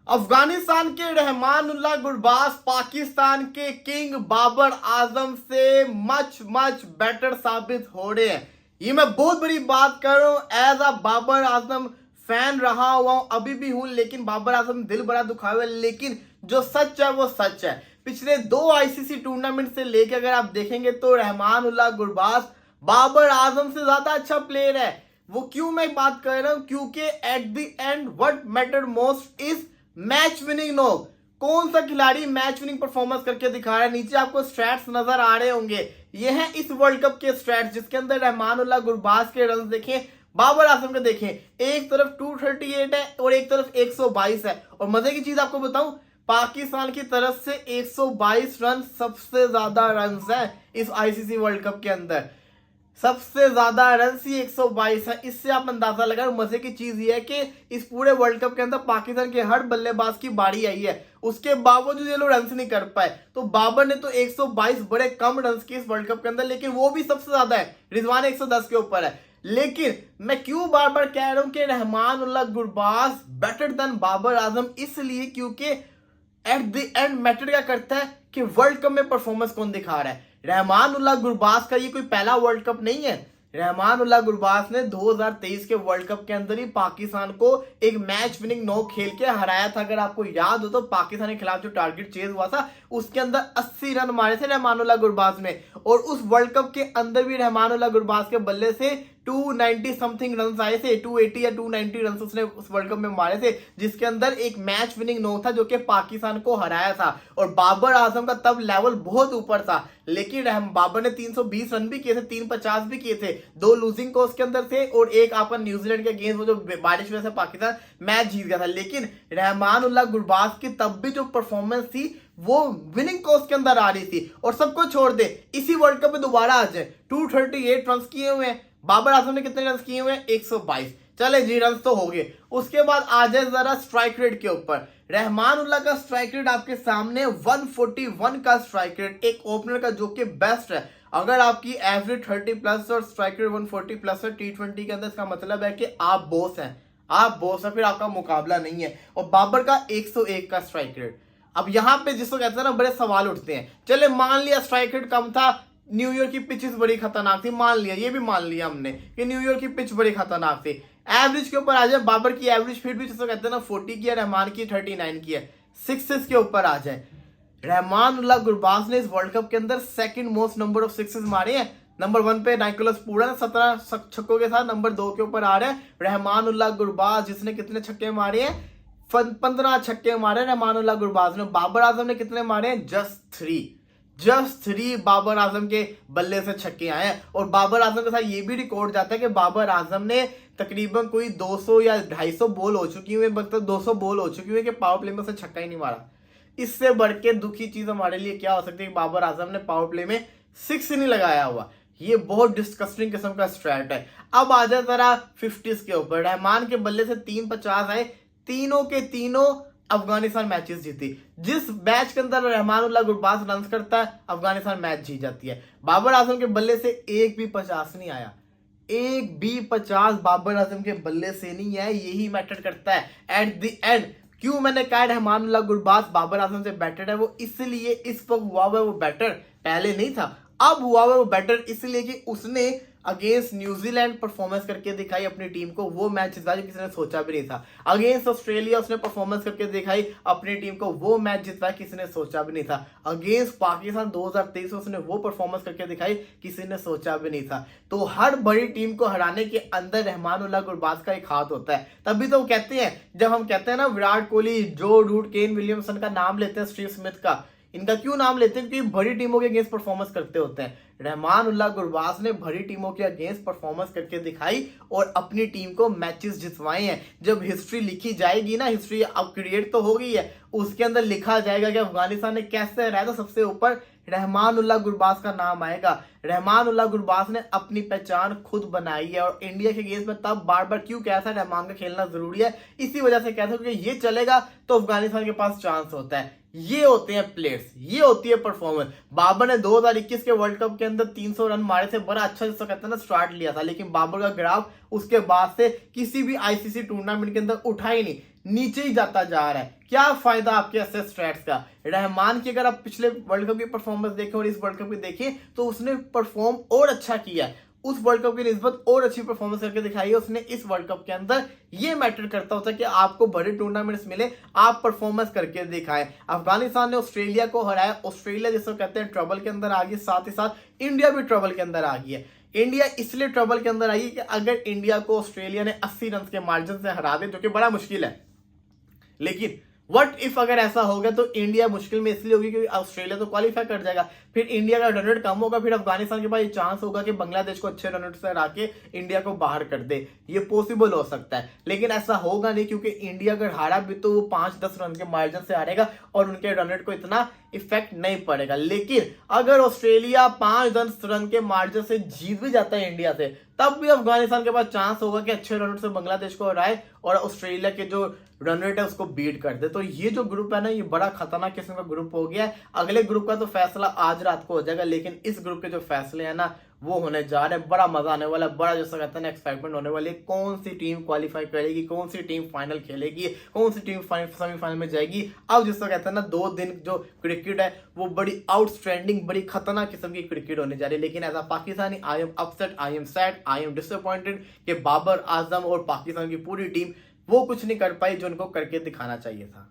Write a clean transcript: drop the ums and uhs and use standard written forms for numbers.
अफगानिस्तान के रहमानुल्लाह गुरबाज पाकिस्तान के किंग बाबर आजम से मच बेटर साबित हो रहे हैं। ये मैं बहुत बड़ी बात कर रहा हूं। As a Babar Azam fan रहा हुआ हूं, अभी भी हूं, लेकिन बाबर आजम दिल बड़ा दुखा हुआ है। लेकिन जो सच है वो सच है। पिछले 2 आईसीसी टूर्नामेंट से लेकर अगर आप देखेंगे तो रहमानुल्लाह गुरबाज बाबर आजम से ज्यादा अच्छा प्लेयर है। वो क्यों मैं बात कर रहा हूं, क्योंकि at the end what matter most is match winning knock. कौन सा खिलाड़ी मैच विनिंग परफॉर्मेंस करके दिखा रहा है। नीचे आपको स्टैट्स नजर आ रहे होंगे, ये है इस वर्ल्ड कप के स्टैट्स, जिसके अंदर रहमानुल्लाह गुरबाज के रन देखें, बाबर आजम के देखें। एक तरफ 238 है और एक तरफ 122 है। और मजे की चीज आपको बताऊं, पाकिस्तान की तरफ से 122 रन सबसे ज्यादा रन है इस आईसीसी वर्ल्ड कप के अंदर। सबसे ज्यादा रन ही 122 है। इससे आप अंदाजा लगाओ। मजे की चीज ये है कि इस पूरे वर्ल्ड कप के अंदर पाकिस्तान के हर बल्लेबाज की बारी आई है, उसके बावजूद ये लोग रन नहीं कर पाए। तो बाबर ने तो 122 बड़े कम रन किए इस वर्ल्ड कप के अंदर, लेकिन वो भी सबसे ज्यादा है। रिजवान 110 के ऊपर है। लेकिन मैं क्यों बार बार कह रहा हूं कि रहमानुल्लाह गुरबाज बेटर देन बाबर आजम, इसलिए क्योंकि एट द एंड मैटर क्या करता है कि वर्ल्ड कप में परफॉर्मेंस कौन दिखा रहा है। रहमानुल्लाह गुरबाज का ये कोई पहला वर्ल्ड कप नहीं है। रहमानुल्लाह गुरबाज ने 2023 के वर्ल्ड कप के अंदर ही पाकिस्तान को एक मैच विनिंग नॉक खेल के हराया था। अगर आपको याद हो तो पाकिस्तान के खिलाफ जो टारगेट चेज हुआ था उसके अंदर 80 रन मारे थे रहमानुल्लाह गुरबाज ने। और उस वर्ल्ड कप के अंदर भी रहमानुल्लाह गुरबाज के बल्ले से 290 समथिंग रन आए थे। 280 या 290 रन उसने उस वर्ल्ड कप में मारे थे, जिसके अंदर एक मैच विनिंग नॉक था जो कि पाकिस्तान को हराया था। और बाबर आजम का तब लेवल बहुत ऊपर था, लेकिन बाबर ने 320 रन भी किए थे, 350 भी किए थे। 2 लूजिंग को उसके अंदर थे और एक आपका न्यूजीलैंड के अगेंस्ट वो जो बारिश वजह से पाकिस्तान मैच जीत गया था। लेकिन रहमानुल्लाह गुरबाज की तब भी जो परफॉर्मेंस थी वो विनिंग कोस्ट के अंदर आ रही थी। और सबको छोड़ दे, इसी वर्ल्ड कप में दोबारा आ जाए, 238 रन किए हुए हैं। बाबर आजम ने कितने रन किए हुए हैं? 122। चले जी, रन तो हो गए। उसके बाद आ जाए जरा स्ट्राइक रेट के ऊपर। रहमानुल्लाह का स्ट्राइक रेट आपके सामने 141 का स्ट्राइक रेट, एक ओपनर का जो कि बेस्ट है। अगर आपकी एवरेज 30 प्लस और स्ट्राइक रेट 140 प्लस है T20 के अंदर, इसका मतलब है कि आप बॉस हैं, आप बॉस हैं, फिर आपका मुकाबला नहीं है। और बाबर का 101 का स्ट्राइक रेट। अब यहां पे जिसको कहते हैं ना, बड़े सवाल उठते हैं। चले मान लिया स्ट्राइक रेट कम था, न्यूयॉर्क की पिचेस बड़ी खतरनाक थी, मान लिया, ये भी मान लिया हमने कि न्यूयॉर्क की पिच बड़ी खतरनाक थी। एवरेज के ऊपर आ जाए, बाबर की एवरेज फिर भी जिसको कहते हैं ना 40 की है, रहमान की 39 की है। सिक्सेस के ऊपर आ जाए, रहमानुल्लाह गुरबाज ने इस वर्ल्ड कप के अंदर second most number of sixes मारे हैं। नंबर 1 पे निकोलस पूरन 17 छक्कों के साथ, नंबर 2 के ऊपर आ रहे हैं रहमानुल्लाह गुरबाज, जिसने कितने छक्के मारे हैं? 15 छक्के मारे रहमानुल्लाह गुरबाज ने। बाबर आजम ने कितने मारे हैं? जस्ट थ्री बाबर आजम के बल्ले से छक्के आए हैं। और बाबर आजम के साथ ये भी रिकॉर्ड जाता है कि बाबर आजम ने तकरीबन कोई 200 या 250 बॉल हो चुकी हुई, मतलब 200 बॉल हो चुकी हुई कि पावर प्ले में से छक्का ही नहीं मारा। इससे बढ़ के दुखी चीज हमारे लिए क्या हो सकती है? बाबर आजम ने पावर प्ले में 6 नहीं लगाया हुआ। ये बहुत डिस्कस्टिंग किस्म का स्ट्रैट है। अब आ जाए जरा 50s के ऊपर। रहमान के बल्ले से 350 आए, तीनों के तीनों अफगानिस्तान मैचेस जीती। जिस मैच के अंदर रहमानुल्लाह गुरबाज रन करता है, अफगानिस्तान मैच जीत जाती है। बाबर आजम के बल्ले से एक भी 50 नहीं आया, एक भी 50 बाबर आजम के बल्ले से नहीं है। यही मैटर करता है एट द एंड। क्यों मैंने कहा रहमानुल्लाह गुरबाज बाबर आजम से बेटर है? वो इसलिए इस वक्त हुआ है वो बेटर, पहले नहीं था, अब हुआ है वो बेटर इसलिए कि उसने अगेंस्ट न्यूजीलैंड परफॉर्मेंस करके दिखाई अपनी टीम को। वो मैच जितवा जो किसी ने सोचा भी नहीं था। अगेंस्ट ऑस्ट्रेलिया उसने परफॉर्मेंस करके दिखाई अपनी टीम को, वो मैच जितवा किसी ने सोचा भी नहीं था। अगेंस्ट पाकिस्तान 2023 उसने वो परफॉर्मेंस करके दिखाई, किसी ने सोचा भी नहीं था। तो हर बड़ी टीम को हराने के अंदर रहमानुल्लाह गुरबाज का एक हाथ होता है। तभी तो कहते हैं, जब हम कहते हैं ना विराट कोहली, जो रूट, केन विलियमसन का नाम लेते हैं, स्टीव स्मिथ का, इनका क्यों नाम लेते हैं? क्योंकि बड़ी टीमों के अगेंस्ट परफॉर्मेंस करते होते हैं। रहमानुल्लाह गुरबाज ने बड़ी टीमों के अगेंस्ट परफॉर्मेंस करके दिखाई और अपनी टीम को मैचेस जितवाए हैं। जब हिस्ट्री लिखी जाएगी ना, हिस्ट्री अब क्रिएट तो हो गई है, उसके अंदर लिखा जाएगा कि अफगानिस्तान ने कैसे हराया, तो सबसे ऊपर रहमानुल्लाह गुरबाज का नाम आएगा। रहमानुल्लाह गुरबाज ने अपनी पहचान खुद बनाई है। और इंडिया के गेम में तब बार बार क्यों कहा था रहमान का खेलना जरूरी है, इसी वजह से कहता हूं कि ये चलेगा तो अफगानिस्तान के पास चांस होता है। ये होते हैं प्लेयर्स, ये होती है परफॉर्मेंस। बाबर ने 2021 के वर्ल्ड कप के अंदर 300 रन मारे थे, बड़ा अच्छा जिसको कहते हैं ना स्टार्ट लिया था, लेकिन बाबर का ग्राफ उसके बाद से किसी भी आईसीसी टूर्नामेंट के अंदर उठा ही नहीं। नीचे ही जाता जा रहा है। क्या फायदा आपके ऐसे स्ट्रैट्स का? रहमान की अगर आप पिछले वर्ल्ड कप की परफॉर्मेंस देखें और इस वर्ल्ड कप की देखें तो उसने परफॉर्म और अच्छा किया है, उस वर्ल्ड कप की निस्बत और अच्छी परफॉर्मेंस करके दिखाई है उसने इस वर्ल्ड कप के अंदर। ये मैटर करता होता है कि आपको बड़े टूर्नामेंट्स मिले, आप परफॉर्मेंस करके दिखाएं। अफगानिस्तान ने ऑस्ट्रेलिया को हराया, ऑस्ट्रेलिया जिसको कहते हैं ट्रबल के अंदर आ गई, साथ ही साथ इंडिया भी ट्रबल के अंदर आ गई है। इंडिया इसलिए ट्रबल के अंदर आई कि अगर इंडिया को ऑस्ट्रेलिया ने 80 रन के मार्जिन से हरा दे, जो कि बड़ा मुश्किल है, लेकिन व्हाट इफ अगर ऐसा होगा तो इंडिया मुश्किल में इसलिए होगी क्योंकि ऑस्ट्रेलिया तो क्वालिफाई कर जाएगा, फिर इंडिया का रन रेट कम होगा, फिर अफगानिस्तान के पास ये चांस होगा कि बांग्लादेश को अच्छे रन रेट से हरा के इंडिया को बाहर कर दे। ये पॉसिबल हो सकता है, लेकिन ऐसा होगा नहीं क्योंकि इंडिया अगर हारा भी तो वो 5-10 रन के मार्जिन से हारेगा और उनके रन रेट को इतना इफेक्ट नहीं पड़ेगा। लेकिन अगर ऑस्ट्रेलिया 5-10 रन के मार्जिन से जीत भी जाता है इंडिया से, तब भी अफगानिस्तान के पास चांस होगा कि अच्छे रन से बांग्लादेश को हराए और ऑस्ट्रेलिया के जो रन रेट है उसको बीट कर दे। तो ये जो ग्रुप है ना, ये बड़ा खतरनाक किस्म का ग्रुप हो गया है। अगले ग्रुप का तो फैसला आज रात को हो जाएगा, लेकिन इस ग्रुप के जो फैसले हैं ना वो होने जा रहे हैं। बड़ा मजा आने वाला है, बड़ा जैसा कहते हैं ना एक्साइटमेंट होने वाली है। कौन सी टीम क्वालिफाई करेगी, कौन सी टीम फाइनल खेलेगी, कौन सी टीम सेमीफाइनल में जाएगी। अब जिसको कहते हैं ना 2 दिन जो क्रिकेट है वो बड़ी आउटस्टैंडिंग, बड़ी खतरनाक किस्म की क्रिकेट होने जा रही है। लेकिन as a Pakistani I am upset, I am sad, I am disappointed कि बाबर आजम और पाकिस्तान की पूरी टीम वो कुछ नहीं कर पाई जो उनको करके दिखाना चाहिए था।